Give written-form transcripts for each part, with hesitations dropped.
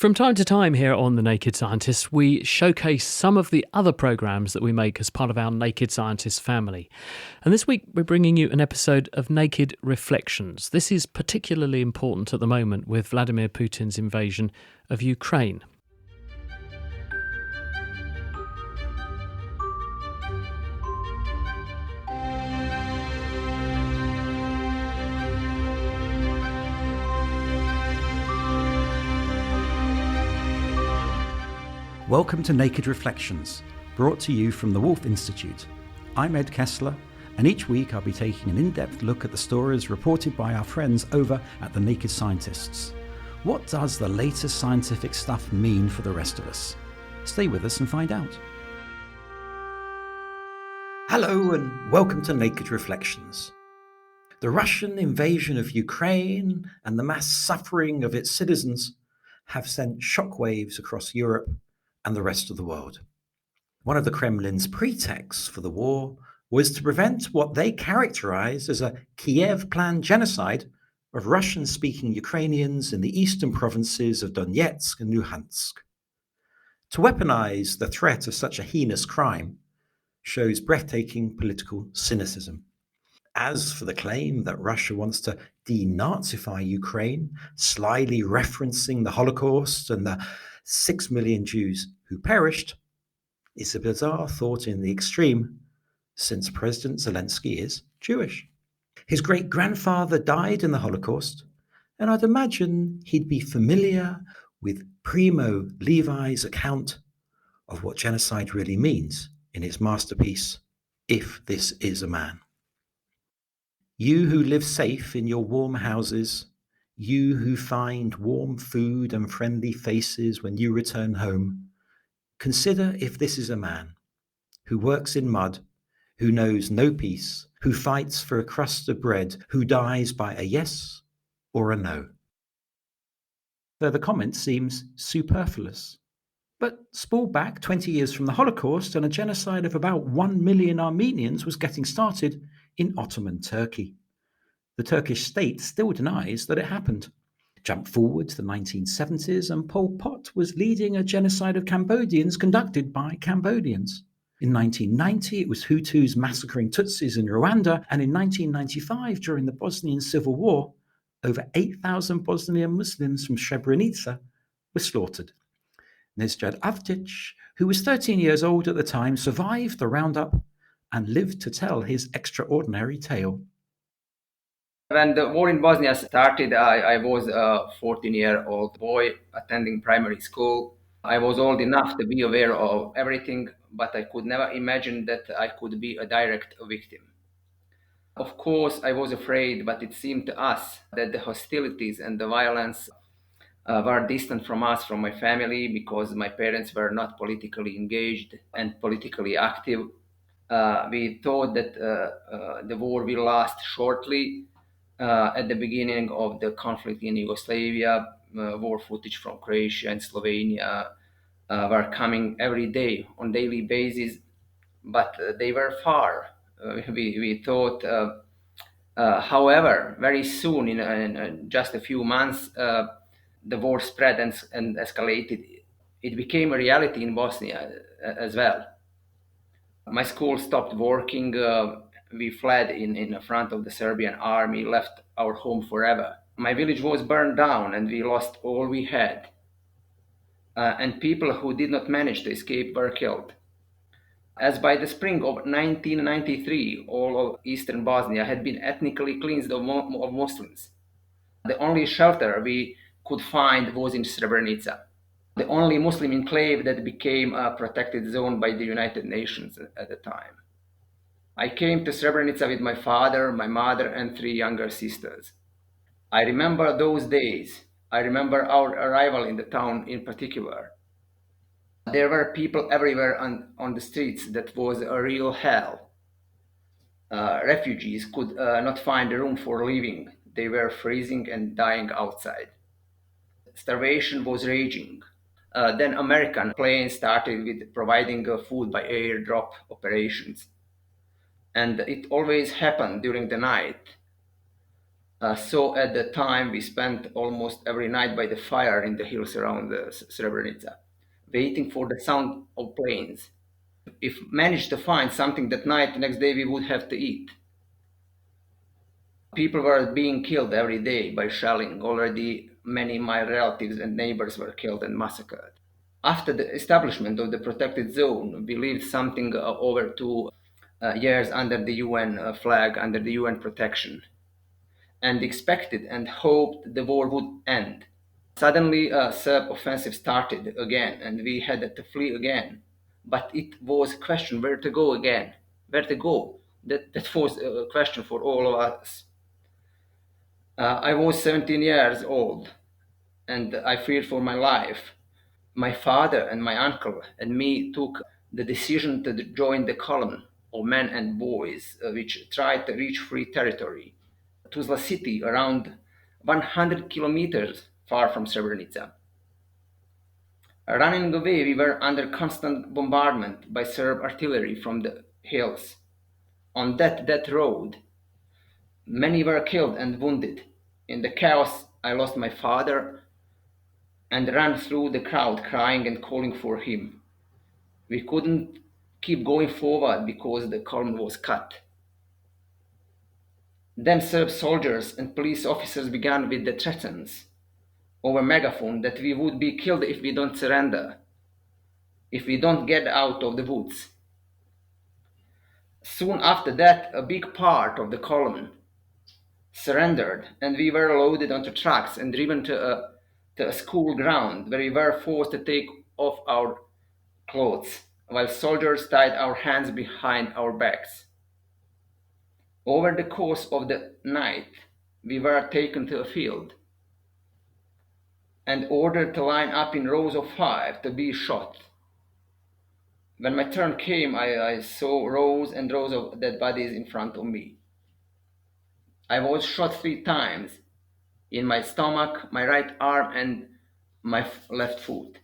From time to time here on The Naked Scientists, we showcase some of the other programmes that we make as part of our Naked Scientists family. And this week we're bringing you an episode of Naked Reflections. This is particularly important at the moment with Vladimir Putin's invasion of Ukraine. Welcome to Naked Reflections, brought to you from the Wolf Institute. I'm Ed Kessler, and each week I'll be taking an in-depth look at the stories reported by our friends over at the Naked Scientists. What does the latest scientific stuff mean for the rest of us? Stay with us and find out. Hello and welcome to Naked Reflections. The Russian invasion of Ukraine and the mass suffering of its citizens have sent shockwaves across Europe and the rest of the world. One of the Kremlin's pretexts for the war was to prevent what they characterized as a Kiev-planned genocide of Russian-speaking Ukrainians in the eastern provinces of Donetsk and Luhansk. To weaponize the threat of such a heinous crime shows breathtaking political cynicism. As for the claim that Russia wants to denazify Ukraine, slyly referencing the Holocaust and the 6 million Jews who perished, is a bizarre thought in the extreme, since President Zelensky is Jewish. His great-grandfather died in the Holocaust, and I'd imagine he'd be familiar with Primo Levi's account of what genocide really means in his masterpiece, If This Is a Man. You who live safe in your warm houses, you who find warm food and friendly faces when you return home, consider if this is a man who works in mud, who knows no peace, who fights for a crust of bread, who dies by a yes or a no. Though the comment seems superfluous. But spool back 20 years from the Holocaust and a genocide of about 1 million Armenians was getting started in Ottoman Turkey. The Turkish state still denies that it happened. Jump forward to the 1970s and Pol Pot was leading a genocide of Cambodians conducted by Cambodians. In 1990, it was Hutus massacring Tutsis in Rwanda, and in 1995, during the Bosnian Civil War, over 8,000 Bosnian Muslims from Srebrenica were slaughtered. Nezhad Avdic, who was 13 years old at the time, survived the roundup and lived to tell his extraordinary tale. When the war in Bosnia started, I was a 14-year-old boy attending primary school. I was old enough to be aware of everything, but I could never imagine that I could be a direct victim. Of course, I was afraid, but it seemed to us that the hostilities and the violence were distant from us, from my family, because my parents were not politically engaged and politically active. We thought that the war will last shortly. At the beginning of the conflict in Yugoslavia, war footage from Croatia and Slovenia were coming every day on daily basis, but they were far. We thought, however, very soon, in just a few months, the war spread and escalated. It became a reality in Bosnia as well. My school stopped working. We fled in front of the Serbian army, left our home forever. My village was burned down and we lost all we had. And people who did not manage to escape were killed. As by the spring of 1993, all of eastern Bosnia had been ethnically cleansed of Muslims. The only shelter we could find was in Srebrenica, the only Muslim enclave that became a protected zone by the United Nations at the time. I came to Srebrenica with my father, my mother, and 3 younger sisters. I remember those days. I remember our arrival in the town in particular. There were people everywhere on the streets. That was a real hell. Refugees could not find a room for living. They were freezing and dying outside. Starvation was raging. Then American planes started with providing food by airdrop operations. And it always happened during the night. So at the time, we spent almost every night by the fire in the hills around Srebrenica, waiting for the sound of planes. If managed to find something that night, the next day we would have to eat. People were being killed every day by shelling. Already many of my relatives and neighbors were killed and massacred. After the establishment of the protected zone, we lived something over 2 years under the UN flag, under the UN protection, and expected and hoped the war would end. Suddenly, a Serb offensive started again, and we had to flee again. But it was a question where to go again, where to go. That was a question for all of us. I was 17 years old, and I feared for my life. My father and my uncle and me took the decision to join the column of men and boys which tried to reach free territory. Tuzla city, around 100 kilometers far from Srebrenica. Running away, we were under constant bombardment by Serb artillery from the hills. On that road, many were killed and wounded. In the chaos, I lost my father and ran through the crowd crying and calling for him. We couldn't keep going forward because the column was cut. Then Serb soldiers and police officers began with the threats over megaphone that we would be killed if we don't surrender, if we don't get out of the woods. Soon after that, a big part of the column surrendered, and we were loaded onto trucks and driven to a school ground where we were forced to take off our clothes while soldiers tied our hands behind our backs. Over the course of the night, we were taken to a field and ordered to line up in rows of 5 to be shot. When my turn came, I saw rows and rows of dead bodies in front of me. I was shot 3 times in my stomach, my right arm, and my left foot.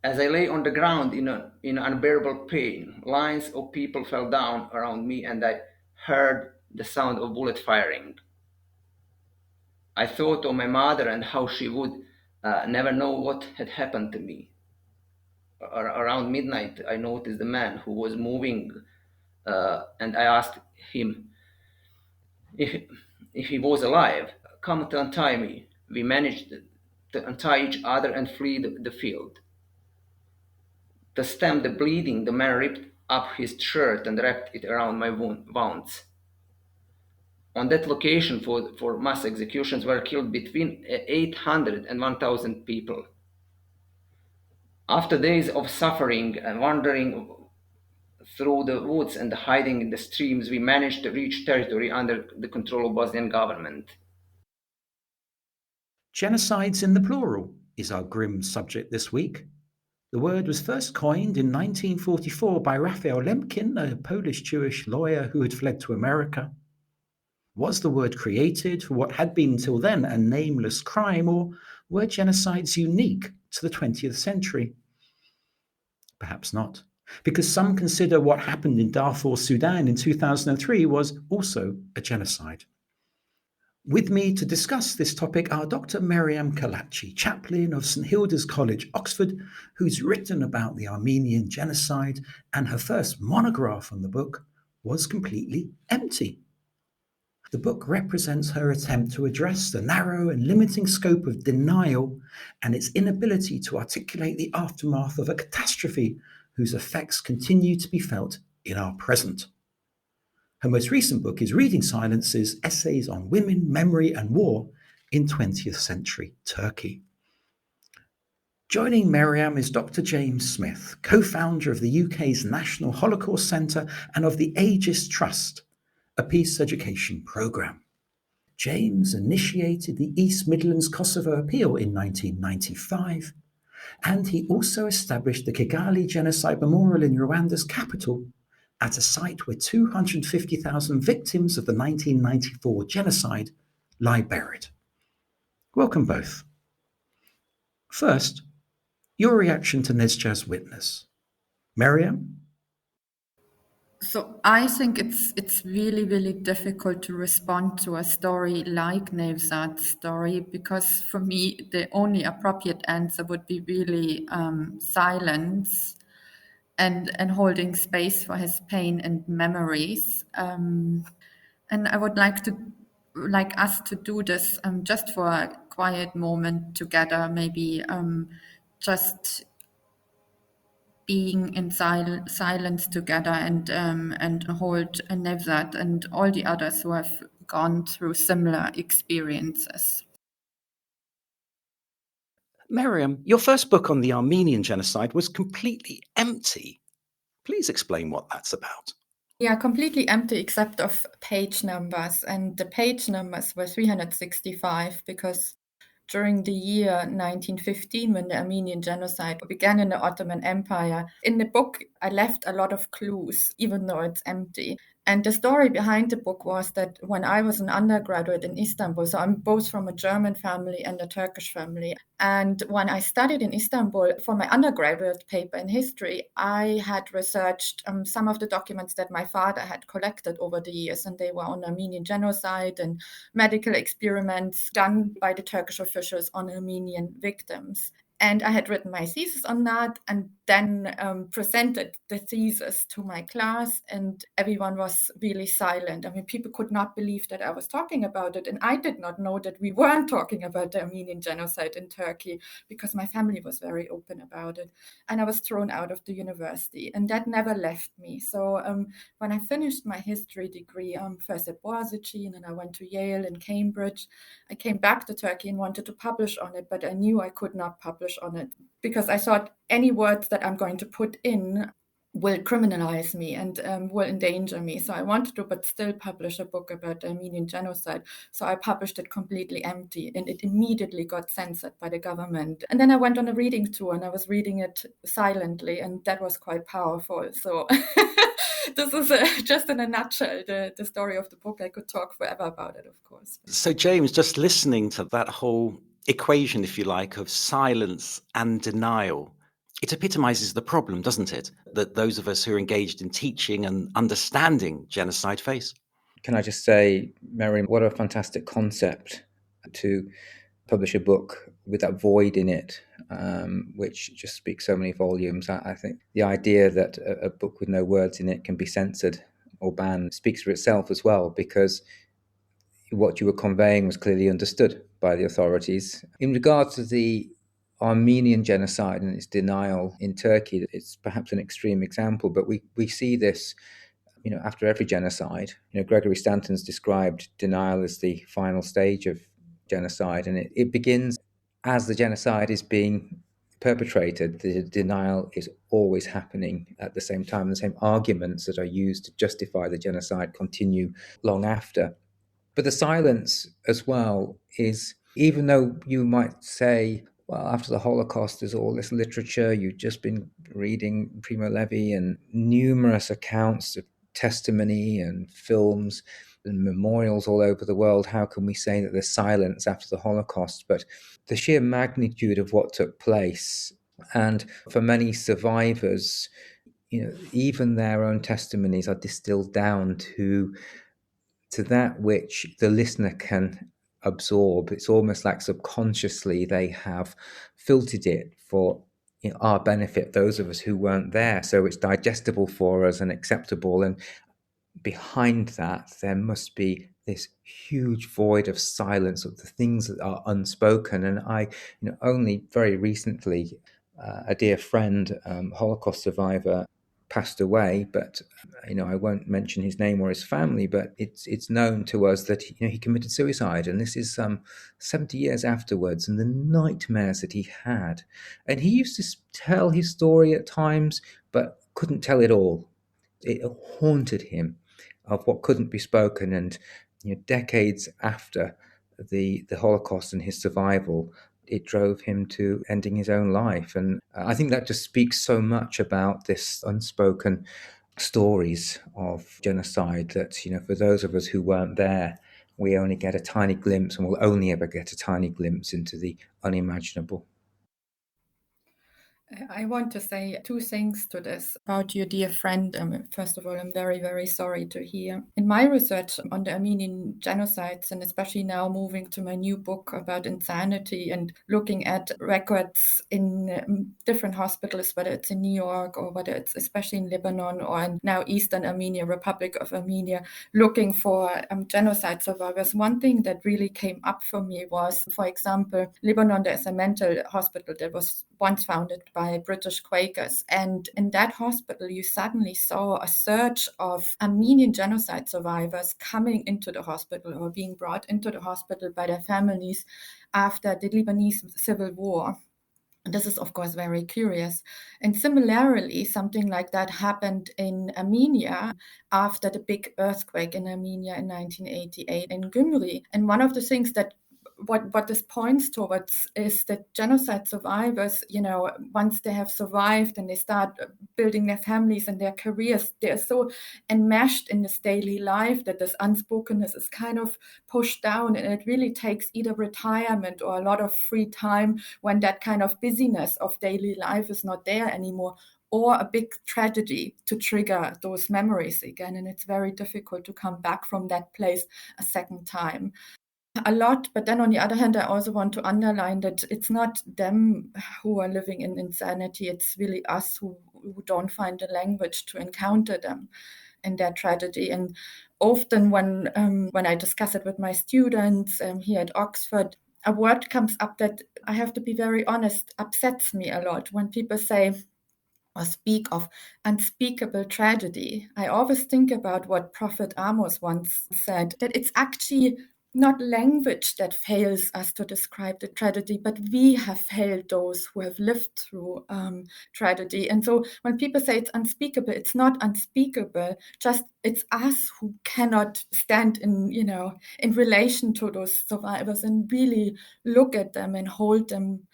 As I lay on the ground in unbearable pain, lines of people fell down around me, and I heard the sound of bullet firing. I thought of my mother and how she would never know what had happened to me. Around midnight, I noticed a man who was moving, and I asked him if he was alive. Come to untie me. We managed to untie each other and flee the field. To stem the bleeding, the man ripped up his shirt and wrapped it around my wounds. On that location for mass executions were killed between 800 and 1,000 people. After days of suffering and wandering through the woods and hiding in the streams, we managed to reach territory under the control of Bosnian government. Genocides in the plural is our grim subject this week. The word was first coined in 1944 by Raphael Lemkin, a Polish-Jewish lawyer who had fled to America. Was the word created for what had been till then a nameless crime, or were genocides unique to the 20th century? Perhaps not, because some consider what happened in Darfur, Sudan in 2003 was also a genocide. With me to discuss this topic are Dr. Meriam Kalachi, chaplain of St Hilda's College, Oxford, who's written about the Armenian genocide, and her first monograph on the book was completely empty. The book represents her attempt to address the narrow and limiting scope of denial and its inability to articulate the aftermath of a catastrophe whose effects continue to be felt in our present. Her most recent book is Reading Silences, Essays on Women, Memory and War in 20th Century Turkey. Joining Meriam is Dr. James Smith, co-founder of the UK's National Holocaust Centre and of the Aegis Trust, a peace education programme. James initiated the East Midlands Kosovo Appeal in 1995, and he also established the Kigali Genocide Memorial in Rwanda's capital, at a site where 250,000 victims of the 1994 genocide lie buried. Welcome both. First, your reaction to Nezja's witness. Meriam? So I think it's really, really difficult to respond to a story like Nevzat's story, because for me the only appropriate answer would be really silence and holding space for his pain and memories. And I would like us to do this just for a quiet moment together, maybe just being in silence together and hold Nevzat and all the others who have gone through similar experiences. Miriam, your first book on the Armenian genocide was completely empty. Please explain what that's about. Yeah, completely empty except of page numbers. And the page numbers were 365 because during the year 1915, when the Armenian genocide began in the Ottoman Empire, in the book, I left a lot of clues, even though it's empty. And the story behind the book was that when I was an undergraduate in Istanbul, so I'm both from a German family and a Turkish family, and when I studied in Istanbul for my undergraduate paper in history, I had researched some of the documents that my father had collected over the years, and they were on Armenian genocide and medical experiments done by the Turkish officials on Armenian victims. And I had written my thesis on that and then presented the thesis to my class, and everyone was really silent. I mean, people could not believe that I was talking about it. And I did not know that we weren't talking about the Armenian genocide in Turkey, because my family was very open about it. And I was thrown out of the university, and that never left me. So when I finished my history degree, first at Boğaziçi, and then I went to Yale and Cambridge, I came back to Turkey and wanted to publish on it, but I knew I could not publish on it because I thought any words that I'm going to put in will criminalize me and will endanger me. So I wanted to, but still publish a book about the Armenian genocide. So I published it completely empty, and it immediately got censored by the government. And then I went on a reading tour, and I was reading it silently, and that was quite powerful. So this is just in a nutshell the story of the book. I could talk forever about it, of course. So, James, just listening to that whole equation, if you like, of silence and denial, it epitomizes the problem, doesn't it, that those of us who are engaged in teaching and understanding genocide face? Can I just say, Miriam, what a fantastic concept to publish a book with that void in it, which just speaks so many volumes. I think the idea that a book with no words in it can be censored or banned speaks for itself as well, because what you were conveying was clearly understood by the authorities. In regards to the Armenian genocide and its denial in Turkey, it's perhaps an extreme example, but we see this after every genocide. Gregory Stanton's described denial as the final stage of genocide, and it begins as the genocide is being perpetrated. The denial is always happening at the same time. The same arguments that are used to justify the genocide continue long after. But the silence as well is, even though you might say, well, after the Holocaust, there's all this literature, you've just been reading Primo Levi and numerous accounts of testimony and films and memorials all over the world. How can we say that there's silence after the Holocaust? But the sheer magnitude of what took place, and for many survivors, even their own testimonies are distilled down to that which the listener can absorb. It's almost like subconsciously they have filtered it for our benefit, those of us who weren't there. So it's digestible for us and acceptable. And behind that, there must be this huge void of silence of the things that are unspoken. And I, only very recently, a dear friend, Holocaust survivor, passed away, but I won't mention his name or his family, but it's known to us that he committed suicide, and this is 70 years afterwards, and the nightmares that he had. And he used to tell his story at times, but couldn't tell it all. It haunted him of what couldn't be spoken, and decades after the Holocaust and his survival, it drove him to ending his own life. And I think that just speaks so much about this unspoken stories of genocide that, for those of us who weren't there, we only get a tiny glimpse, and will only ever get a tiny glimpse into the unimaginable. I want to say two things to this about your dear friend. First of all, I'm very, very sorry to hear. In my research on the Armenian genocides, and especially now moving to my new book about insanity and looking at records in different hospitals, whether it's in New York or whether it's especially in Lebanon or in now Eastern Armenia, Republic of Armenia, looking for genocide survivors, one thing that really came up for me was, for example, Lebanon, there's a mental hospital that was once founded by British Quakers. And in that hospital, you suddenly saw a surge of Armenian genocide survivors coming into the hospital or being brought into the hospital by their families after the Lebanese civil war. This is, of course, very curious. And similarly, something like that happened in Armenia after the big earthquake in Armenia in 1988 in Gyumri. And one of the things that what this points towards is that genocide survivors, once they have survived and they start building their families and their careers, they're so enmeshed in this daily life that this unspokenness is kind of pushed down, and it really takes either retirement or a lot of free time when that kind of busyness of daily life is not there anymore, or a big tragedy to trigger those memories again. And it's very difficult to come back from that place a second time. A lot, but then on the other hand, I also want to underline that it's not them who are living in insanity, it's really us who don't find the language to encounter them in their tragedy. And often when I discuss it with my students here at Oxford, a word comes up that, I have to be very honest, upsets me a lot when people say or speak of unspeakable tragedy. I always think about what Prophet Amos once said, that it's actually not language that fails us to describe the tragedy, but we have failed those who have lived through tragedy. And so when people say it's unspeakable, it's not unspeakable, just it's us who cannot stand in relation to those survivors and really look at them and hold them.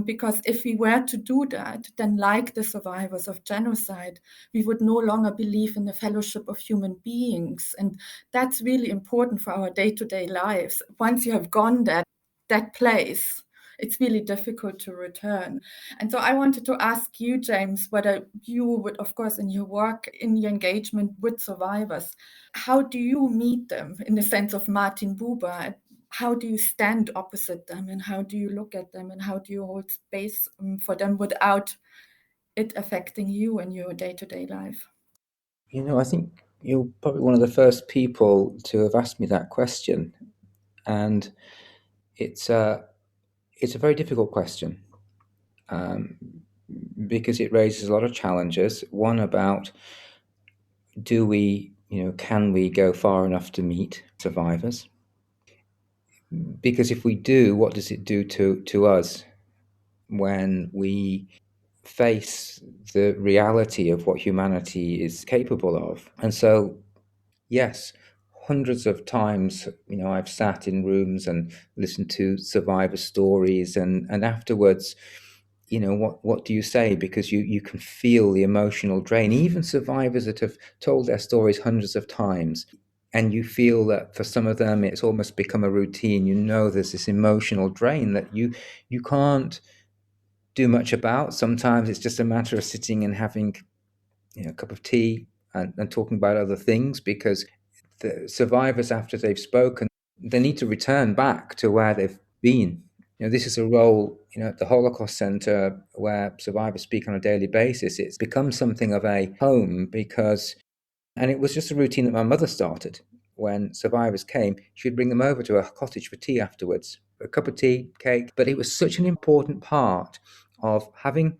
Because if we were to do that, then like the survivors of genocide, we would no longer believe in the fellowship of human beings. And that's really important for our day-to-day lives. Once you have gone that place, it's really difficult to return. And so I wanted to ask you, James, whether you would, of course, in your work, in your engagement with survivors, how do you meet them in the sense of Martin Buber? How do you stand opposite them, and how do you look at them, and how do you hold space for them without it affecting you in your day-to-day life? I think you're probably one of the first people to have asked me that question, and it's a very difficult question because it raises a lot of challenges. One about, do we, can we go far enough to meet survivors? Because if we do, what does it do to us when we face the reality of what humanity is capable of? And so, yes, hundreds of times, I've sat in rooms and listened to survivor stories, and afterwards, what do you say? Because you can feel the emotional drain. Even survivors that have told their stories hundreds of times, and you feel that for some of them it's almost become a routine. There's this emotional drain that you can't do much about. Sometimes it's just a matter of sitting and having a cup of tea and talking about other things, because the survivors, after they've spoken, they need to return back to where they've been. This is a role, at the Holocaust Center, where survivors speak on a daily basis. It's become something of a home and it was just a routine that my mother started. When survivors came, she would bring them over to a cottage for tea afterwards, a cup of tea, cake. But it was such an important part of having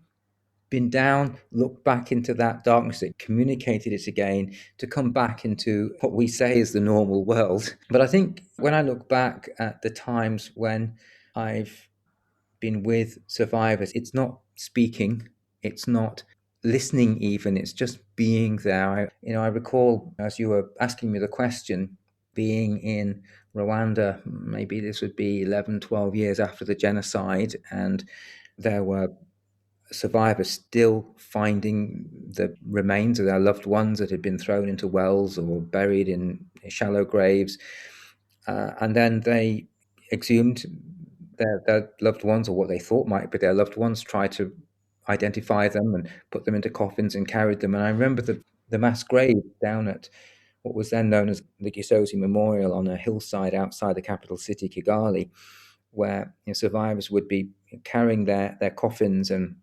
been down, looked back into that darkness, it communicated it again, to come back into what we say is the normal world. But I think when I look back at the times when I've been with survivors, it's not speaking, it's not listening even, it's just being there. I recall, as you were asking me the question, being in Rwanda, maybe this would be 11, 12 years after the genocide, and there were survivors still finding the remains of their loved ones that had been thrown into wells or buried in shallow graves. And then they exhumed their loved ones, or what they thought might be their loved ones, tried to identify them and put them into coffins and carried them. And I remember the mass grave down at what was then known as the Gisozi Memorial on a hillside outside the capital city, Kigali, where survivors would be carrying their coffins. And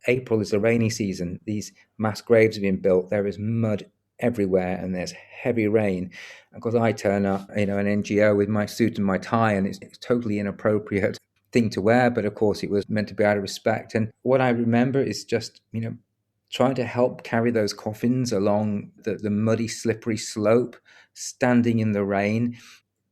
April is a rainy season. These mass graves have been built. There is mud everywhere and there's heavy rain. Of course, I turn up, an NGO with my suit and my tie, and it's totally inappropriate thing to wear, but of course it was meant to be out of respect. And what I remember is just, trying to help carry those coffins along the muddy, slippery slope, standing in the rain,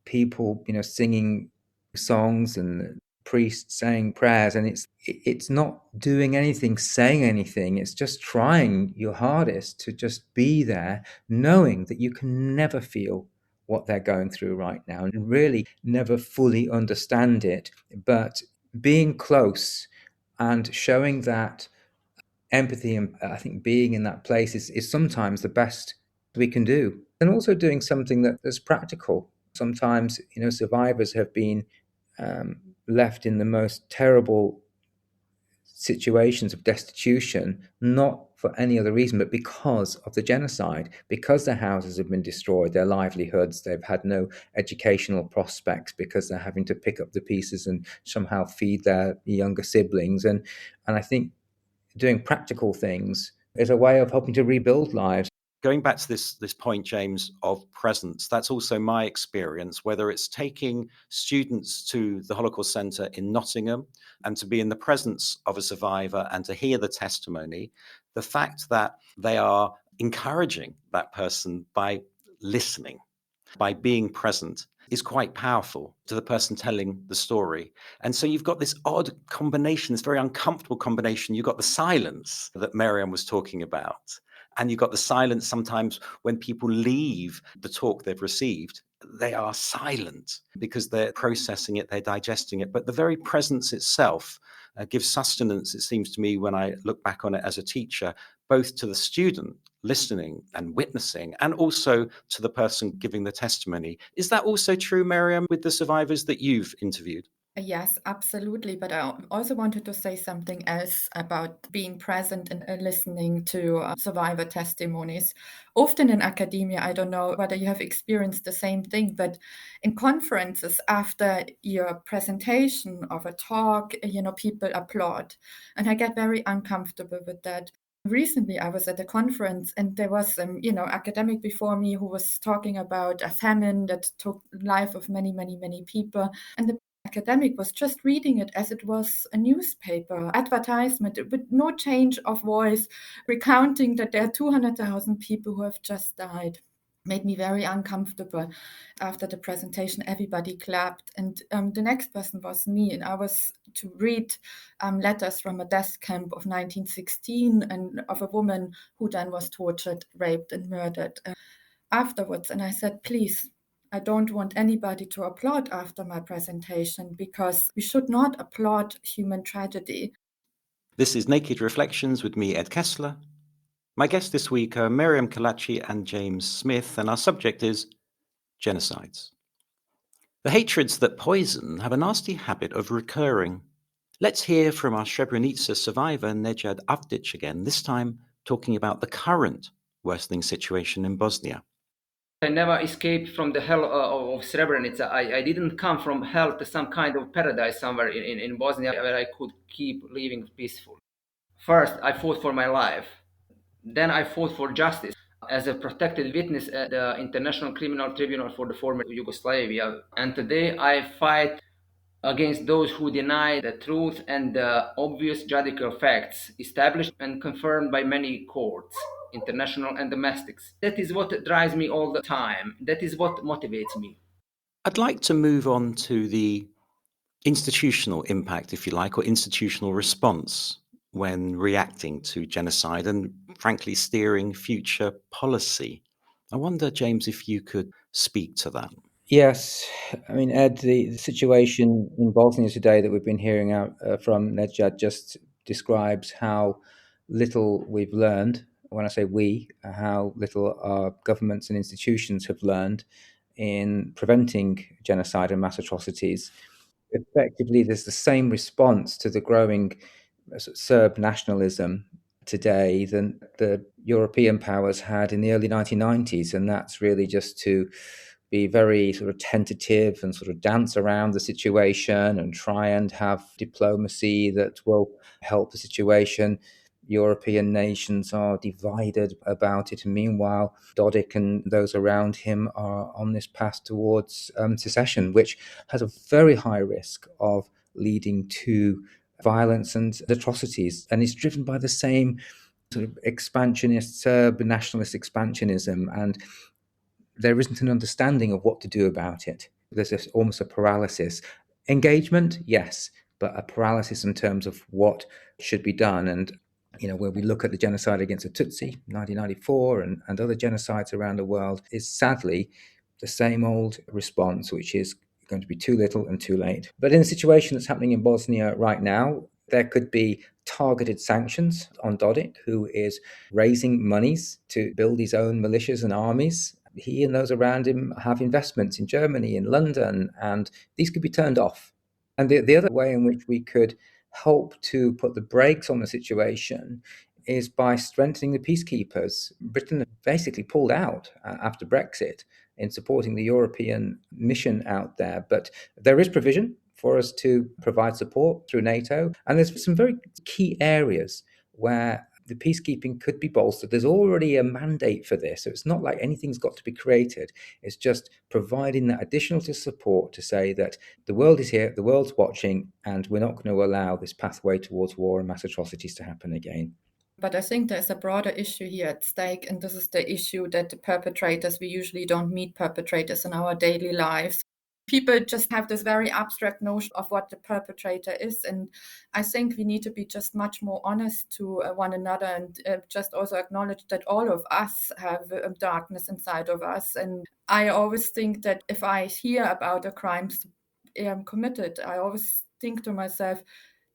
people, singing songs and priests saying prayers. And it's not doing anything, saying anything. It's just trying your hardest to just be there, knowing that you can never feel what they're going through right now and really never fully understand it. But being close and showing that empathy, and I think being in that place is sometimes the best we can do. And also doing something that's practical. Sometimes, survivors have been left in the most terrible situations of destitution, not for any other reason, but because of the genocide, because their houses have been destroyed, their livelihoods, they've had no educational prospects because they're having to pick up the pieces and somehow feed their younger siblings. And I think doing practical things is a way of helping to rebuild lives. Going back to this point, James, of presence, that's also my experience, whether it's taking students to the Holocaust Centre in Nottingham and to be in the presence of a survivor and to hear the testimony, the fact that they are encouraging that person by listening, by being present, is quite powerful to the person telling the story. And so you've got this odd combination, this very uncomfortable combination. You've got the silence that Miriam was talking about. And you've got the silence sometimes when people leave the talk they've received, they are silent because they're processing it, they're digesting it. But the very presence itself gives sustenance, it seems to me, when I look back on it as a teacher, both to the student listening and witnessing, and also to the person giving the testimony. Is that also true, Miriam, with the survivors that you've interviewed? Yes, absolutely. But I also wanted to say something else about being present and listening to survivor testimonies. Often in academia, I don't know whether you have experienced the same thing, but in conferences, after your presentation of a talk, people applaud. And I get very uncomfortable with that. Recently, I was at a conference and there was academic before me who was talking about a famine that took life of many, many, many people. And the academic was just reading it as it was a newspaper advertisement with no change of voice, recounting that there are 200,000 people who have just died. Made me very uncomfortable. After the presentation, everybody clapped, and the next person was me, and I was to read letters from a death camp of 1916 and of a woman who then was tortured, raped, and murdered afterwards. And I said, please, I don't want anybody to applaud after my presentation because we should not applaud human tragedy. This is Naked Reflections with me, Ed Kessler. My guests this week are Miriam Kalachi and James Smith, and our subject is genocides. The hatreds that poison have a nasty habit of recurring. Let's hear from our Srebrenica survivor, Nedjad Avdic, again, this time talking about the current worsening situation in Bosnia. I never escaped from the hell of Srebrenica. I didn't come from hell to some kind of paradise somewhere in Bosnia where I could keep living peaceful. First, I fought for my life. Then I fought for justice as a protected witness at the International Criminal Tribunal for the former Yugoslavia. And today I fight against those who deny the truth and the obvious judicial facts established and confirmed by many courts, international and domestic. That is what drives me all the time. That is what motivates me. I'd like to move on to the institutional impact, if you like, or institutional response when reacting to genocide and, frankly, steering future policy. I wonder, James, if you could speak to that. Yes. I mean, Ed, the situation in Bosnia today that we've been hearing out from Nedjad just describes how little we've learned. When I say we, how little our governments and institutions have learned in preventing genocide and mass atrocities. Effectively, there's the same response to the growing Serb nationalism today than the European powers had in the early 1990s. And that's really just to be very sort of tentative and sort of dance around the situation and try and have diplomacy that will help the situation. European nations are divided about it. And meanwhile, Dodik and those around him are on this path towards secession, which has a very high risk of leading to violence and atrocities. And it's driven by the same sort of expansionist, Serb nationalist expansionism. And there isn't an understanding of what to do about it. There's almost a paralysis. Engagement, yes, but a paralysis in terms of what should be done. And when we look at the genocide against the Tutsi, 1994, and other genocides around the world, is sadly the same old response, which is going to be too little and too late. But in the situation that's happening in Bosnia right now, there could be targeted sanctions on Dodik, who is raising monies to build his own militias and armies. He and those around him have investments in Germany, in London, and these could be turned off. And the other way in which we could help to put the brakes on the situation is by strengthening the peacekeepers. Britain basically pulled out after Brexit in supporting the European mission out there. But there is provision for us to provide support through NATO. And there's some very key areas where the peacekeeping could be bolstered. There's already a mandate for this. So it's not like anything's got to be created. It's just providing that additional support to say that the world is here, the world's watching, and we're not going to allow this pathway towards war and mass atrocities to happen again. But I think there's a broader issue here at stake, and this is the issue that the perpetrators, we usually don't meet perpetrators in our daily lives. People just have this very abstract notion of what the perpetrator is. And I think we need to be just much more honest to one another and just also acknowledge that all of us have darkness inside of us. And I always think that if I hear about a crime committed, I always think to myself,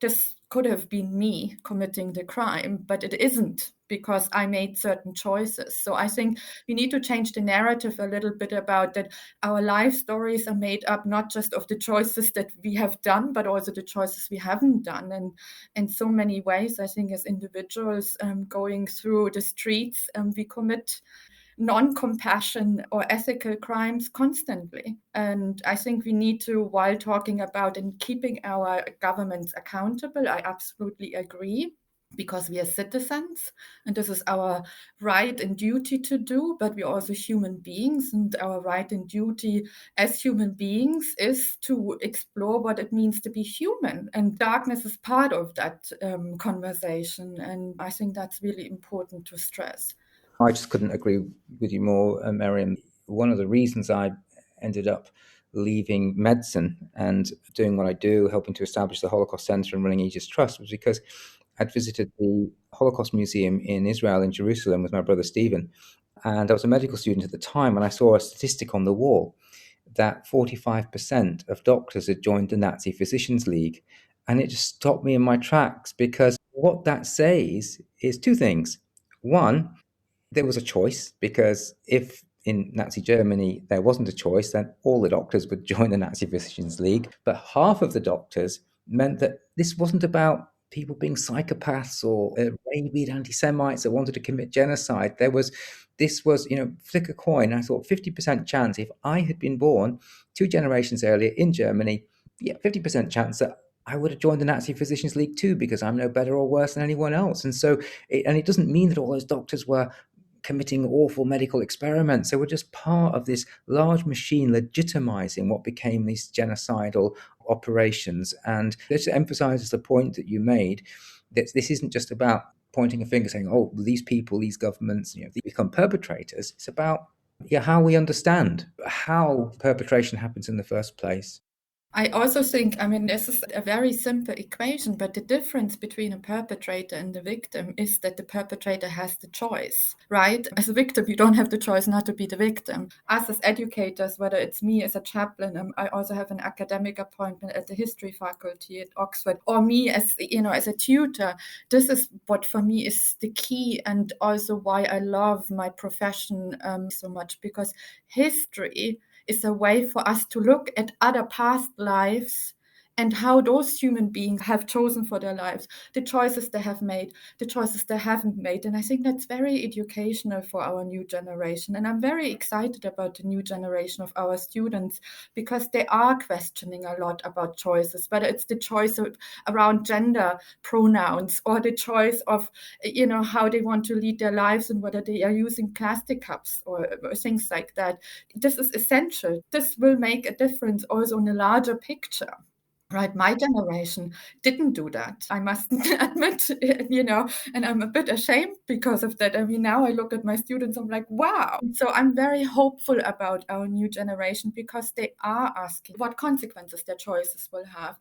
this could have been me committing the crime, but it isn't, because I made certain choices. So I think we need to change the narrative a little bit about that our life stories are made up not just of the choices that we have done, but also the choices we haven't done. And in so many ways, I think as individuals going through the streets, we commit non-compassion or ethical crimes constantly. And I think we need to, while talking about and keeping our governments accountable, I absolutely agree, because we are citizens and this is our right and duty to do, but we're also human beings, and our right and duty as human beings is to explore what it means to be human. And darkness is part of that conversation. And I think that's really important to stress. I just couldn't agree with you more, Miriam. One of the reasons I ended up leaving medicine and doing what I do, helping to establish the Holocaust Center and running Aegis Trust, was because I'd visited the Holocaust Museum in Israel, in Jerusalem, with my brother Stephen. And I was a medical student at the time, and I saw a statistic on the wall that 45% of doctors had joined the Nazi Physicians League. And it just stopped me in my tracks, because what that says is two things. One, there was a choice, because if in Nazi Germany there wasn't a choice, then all the doctors would join the Nazi Physicians League. But half of the doctors meant that this wasn't about people being psychopaths or rabid anti-Semites that wanted to commit genocide. This was, flick a coin. I thought 50% chance if I had been born 2 generations earlier in Germany, 50% chance that I would have joined the Nazi Physicians League too, because I'm no better or worse than anyone else. And so, it doesn't mean that all those doctors were committing awful medical experiments. They were just part of this large machine legitimizing what became these genocidal operations. And this emphasizes the point that you made, that this isn't just about pointing a finger saying, oh, these people, these governments, they become perpetrators. It's about how we understand how perpetration happens in the first place. I also think, this is a very simple equation, but the difference between a perpetrator and the victim is that the perpetrator has the choice, right? As a victim, you don't have the choice not to be the victim. Us as educators, whether it's me as a chaplain, I also have an academic appointment at the history faculty at Oxford, or me as a tutor. This is what for me is the key, and also why I love my profession so much, because history is a way for us to look at other past lives and how those human beings have chosen for their lives, the choices they have made, the choices they haven't made. And I think that's very educational for our new generation. And I'm very excited about the new generation of our students, because they are questioning a lot about choices, whether it's the choice around gender pronouns, or the choice of, how they want to lead their lives, and whether they are using plastic cups or things like that. This is essential. This will make a difference also in a larger picture. Right, my generation didn't do that, I must admit, and I'm a bit ashamed because of that. I mean, now I look at my students, I'm like, wow. So I'm very hopeful about our new generation, because they are asking what consequences their choices will have.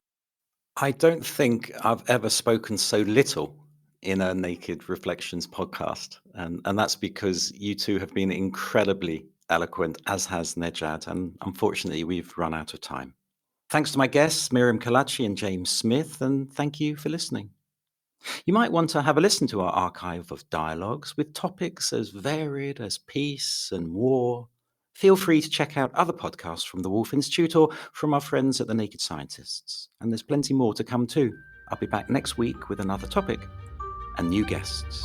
I don't think I've ever spoken so little in a Naked Reflections podcast. And that's because you two have been incredibly eloquent, as has Nejad. And unfortunately, we've run out of time. Thanks to my guests, Miriam Kalachi and James Smith, and thank you for listening. You might want to have a listen to our archive of dialogues with topics as varied as peace and war. Feel free to check out other podcasts from the Woolf Institute or from our friends at the Naked Scientists. And there's plenty more to come too. I'll be back next week with another topic and new guests.